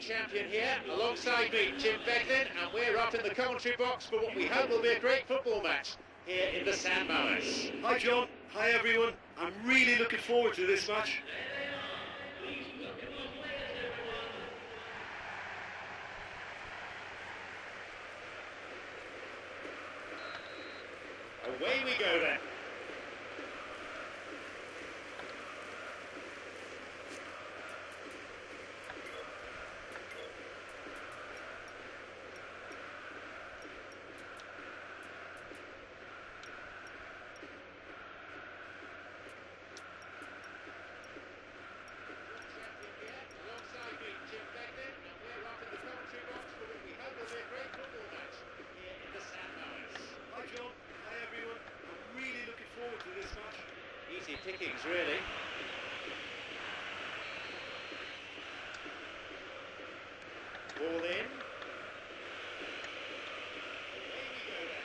champion here, alongside me, Jim Beglin, and we're up in the commentary box for what we hope will be a great football match here in the San Mamas. Hi John, hi everyone. I'm really looking forward to this match. Away we go then. Easy pickings, really. Ball in. Away we go then.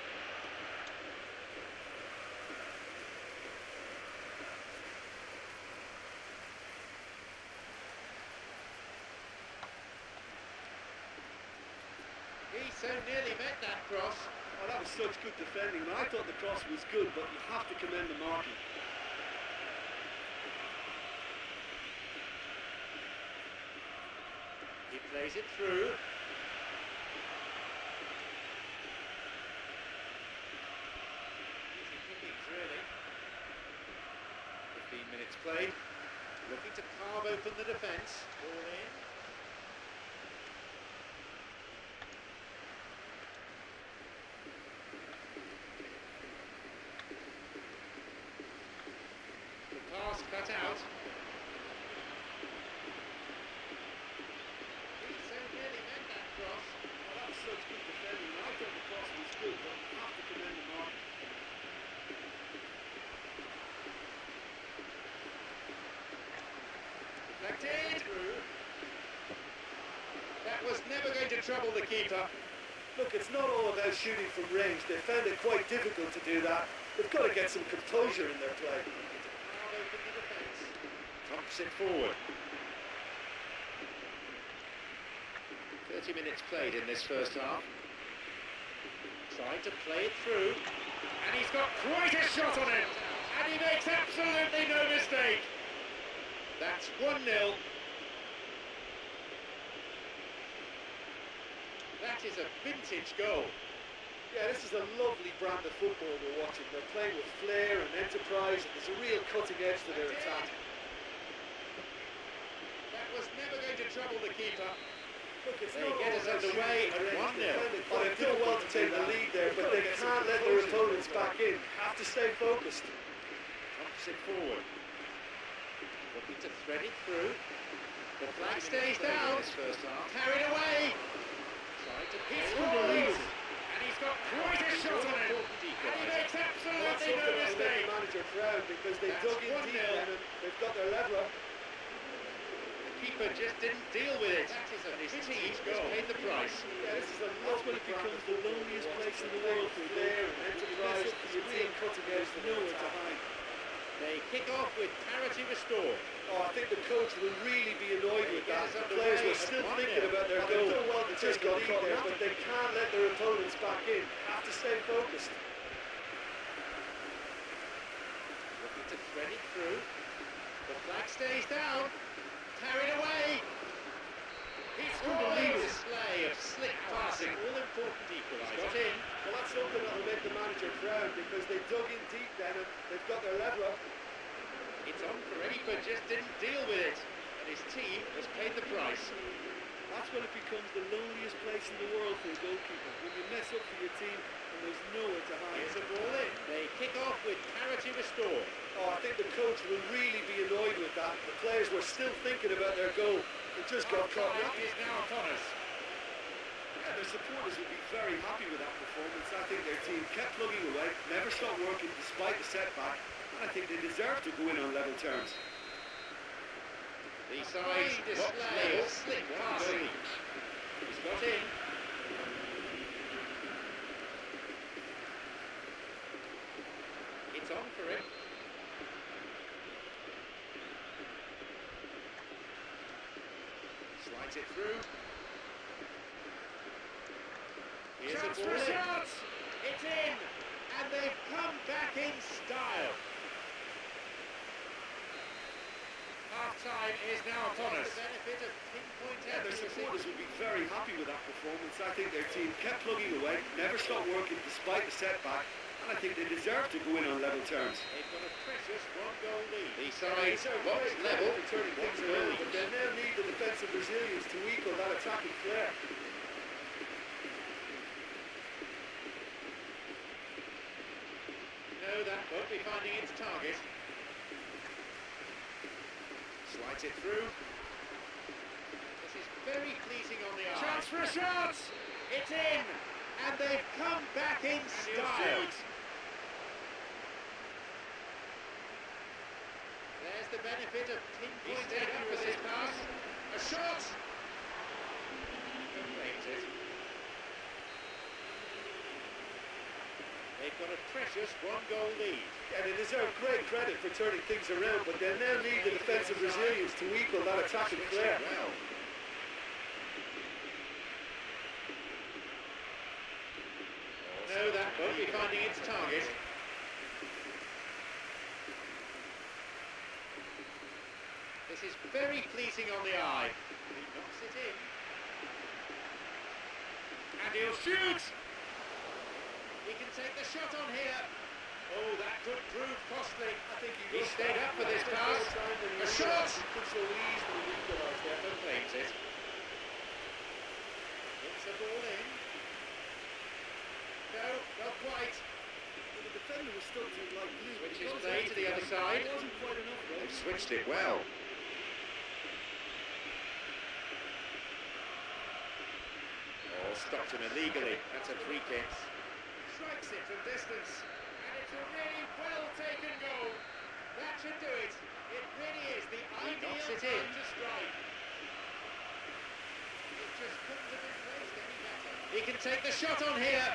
He so nearly met that cross. Oh, that was such good defending. I thought the cross was good, but you have to commend the marking. He plays it through. Easy pickings, really. 15 minutes played. Looking to carve open the defence. Ball in. The pass cut out. Such good defending. I thought the cross was good, but you have to commend the mark. Deflected through. That was never going to trouble the keeper. Look, it's not all about shooting from range. They found it quite difficult to do that. They've got to get some composure in their play. Thumps it forward. 30 minutes played in this first half. Trying to play it through. And he's got quite a shot on it. And he makes absolutely no mistake. That's 1-0. That is a vintage goal. Yeah, this is a lovely brand of football we're watching. They're playing with flair and enterprise, and there's a real cutting edge to their attack. That was never going to trouble the keeper. Look, it's they not get us underway at 1-0. They've done well to take the lead there, but they can't let their opponents back in. Have to stay focused. Thumps it forward. Looking to thread it through. The flag stays down. First half. Carried away. Tried to hit scores. And he's got quite a shot on it. And he makes absolutely no mistake. The manager proud because they dug in deep and they've got their leveler. Keeper just didn't deal with it, and his team has paid the price. Yeah, this is a lovely brand of the loneliest place in the world for flair and enterprise. The real cutting edge to nowhere to hide. They kick off with parity restored. Oh, I think the coach will really be annoyed with that. The players were still thinking about their goal. They've done well to just got caught there, but they can't let their opponents back in. Have to stay focused. Looking to thread it through. The flag stays down. Carried away. He's got a display of slick passing, all-important equaliser. Got in. Well, that's something that will make the manager proud because they dug in deep then and they've got their leveler. It's on for keeper just didn't deal with it, and his team has paid the price. That's when it becomes the loneliest place in the world for a goalkeeper. When you mess up for your team and there's nowhere to hide. Here's a ball in. They kick off with parity restored. Oh, I think the coach will really be annoyed with that. The players were still thinking about their goal. They just got caught. Time is now upon us. Yeah, their supporters will be very happy with that performance. I think their team kept plugging away, never stopped working despite the setback. And I think they deserve to go in on level terms. The side's display of slick passing. He's got in. It's on for him. Slides it through. Here's Chance a for ball a in. shot! It's in, and they've come back in style. Half-time is now upon us. The benefit of pinpoint Yeah, their accuracy. supporters will be very happy with that performance. I think their team kept plugging away, never stopped working despite the setback, and I think they deserve to go in on level terms. They've got a precious one-goal lead. The They side deserve looks great level. credit for turning things around, but they'll now need the defensive resilience to equal that attacking flair. No, that won't be finding its target. Slides it through. This is very pleasing on the eye. Chance for a shot! It's in, and they've come back in style. There's the benefit of pinpoint accuracy. Pass. A shot. Makes it. They've got a precious one-goal lead. Yeah, they deserve great credit for turning things around, but they'll now need the defensive resilience to equal that attacking flair. Well. No, that won't be finding its target. This is very pleasing on the eye. He knocks it in. And he'll shoot! He can take the shot on here. Oh, that could prove costly. I think He stayed up for this pass. A shot! He could so easily equalise there. Never claims it. Gets the ball in. No, not quite. Well, the defender was still too light blue. Switches play to the other side. It wasn't quite enough, though. They've switched it well. Oh, stopped him illegally. That's a free kick. Strikes it from distance. And it's a really well-taken goal. That should do it. It really is the ideal time to strike. It just couldn't have been placed any better. He can take the shot on here.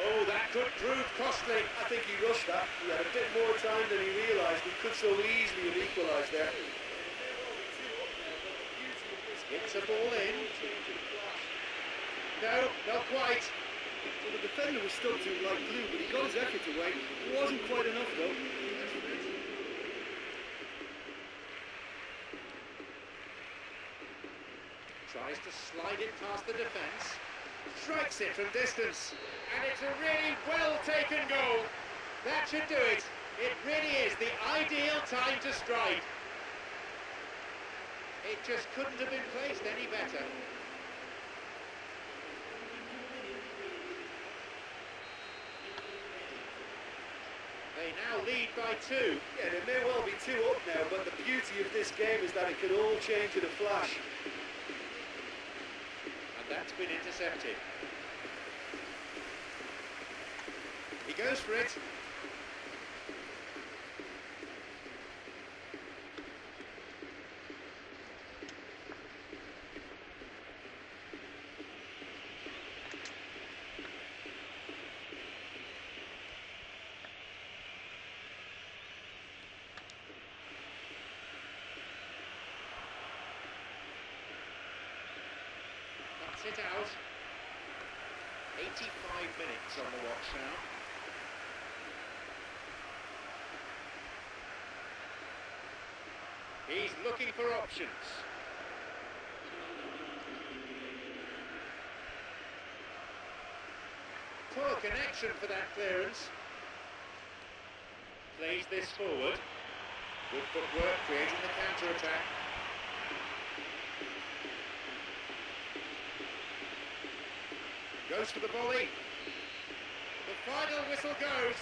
Oh, that could prove costly. I think he rushed that. He had a bit more time than he realised. He could so easily have equalised there. Gets a ball in. No, not quite. Well, the defender was still too light blue, but he got his effort away. It wasn't quite enough, though. Tries to slide it past the defence. Strikes it from distance. And it's a really well-taken goal. That should do it. It really is the ideal time to strike. It just couldn't have been placed any better. They now lead by 2. Yeah, there may well be 2 up now, but the beauty of this game is that it can all change in a flash. And that's been intercepted. He goes for it. Cuts it out. 85 minutes on the watch now. He's looking for options. Poor connection for that clearance. Plays this forward. Good footwork, creating the counter-attack. Goes for the volley. The final whistle goes.